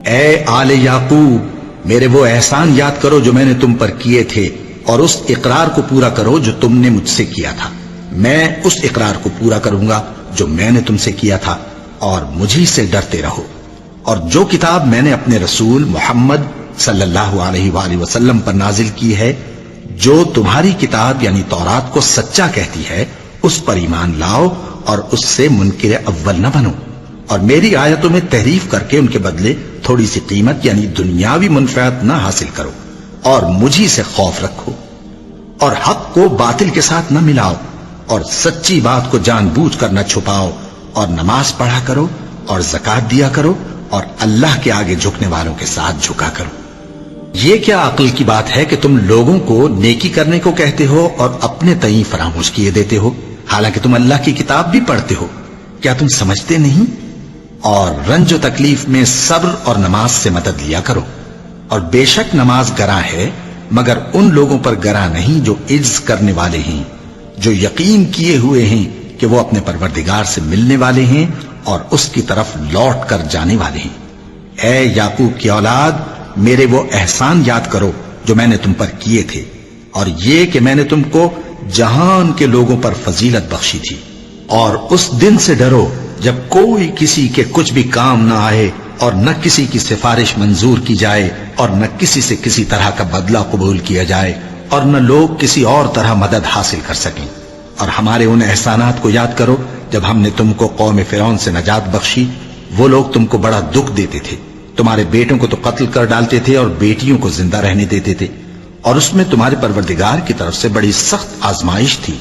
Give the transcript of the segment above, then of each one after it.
اے آل یعقوب، میرے وہ احسان یاد کرو جو میں نے تم پر کیے تھے، اور اس اقرار کو پورا کرو جو تم نے مجھ سے کیا تھا۔ میں اس اقرار کو پورا کروں گا جو میں نے تم سے کیا تھا، اور مجھی سے ڈرتے رہو۔ اور جو کتاب میں نے اپنے رسول محمد صلی اللہ علیہ وآلہ وسلم پر نازل کی ہے، جو تمہاری کتاب یعنی تورات کو سچا کہتی ہے، اس پر ایمان لاؤ اور اس سے منکر اول نہ بنو، اور میری آیتوں میں تحریف کر کے ان کے بدلے تھوڑی سی قیمت یعنی دنیاوی منفعت نہ حاصل کرو، اور مجھی سے خوف رکھو، اور حق کو باطل کے ساتھ نہ ملاؤ، اور سچی بات کو جان بوجھ کر نہ چھپاؤ، اور نماز پڑھا کرو اور زکات دیا کرو، اور اللہ کے آگے جھکنے والوں کے ساتھ جھکا کرو۔ یہ کیا عقل کی بات ہے کہ تم لوگوں کو نیکی کرنے کو کہتے ہو اور اپنے تئیں فراموش کیے دیتے ہو، حالانکہ تم اللہ کی کتاب بھی پڑھتے ہو؟ کیا تم سمجھتے نہیں؟ اور رنج و تکلیف میں صبر اور نماز سے مدد لیا کرو، اور بے شک نماز گراں ہے، مگر ان لوگوں پر گراں نہیں جو عجز کرنے والے ہیں، جو یقین کیے ہوئے ہیں کہ وہ اپنے پروردگار سے ملنے والے ہیں اور اس کی طرف لوٹ کر جانے والے ہیں۔ اے یعقوب کی اولاد، میرے وہ احسان یاد کرو جو میں نے تم پر کیے تھے، اور یہ کہ میں نے تم کو جہان کے لوگوں پر فضیلت بخشی تھی۔ اور اس دن سے ڈرو جب کوئی کسی کے کچھ بھی کام نہ آئے، اور نہ کسی کی سفارش منظور کی جائے، اور نہ کسی سے کسی طرح کا بدلہ قبول کیا جائے، اور نہ لوگ کسی اور طرح مدد حاصل کر سکیں۔ اور ہمارے ان احسانات کو یاد کرو جب ہم نے تم کو قوم فرعون سے نجات بخشی۔ وہ لوگ تم کو بڑا دکھ دیتے تھے، تمہارے بیٹوں کو تو قتل کر ڈالتے تھے اور بیٹیوں کو زندہ رہنے دیتے تھے، اور اس میں تمہارے پروردگار کی طرف سے بڑی سخت آزمائش تھی۔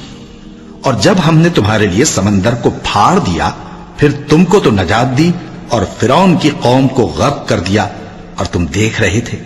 اور جب ہم نے تمہارے لیے سمندر کو پھاڑ دیا، پھر تم کو تو نجات دی اور فرعون کی قوم کو غرق کر دیا، اور تم دیکھ رہے تھے۔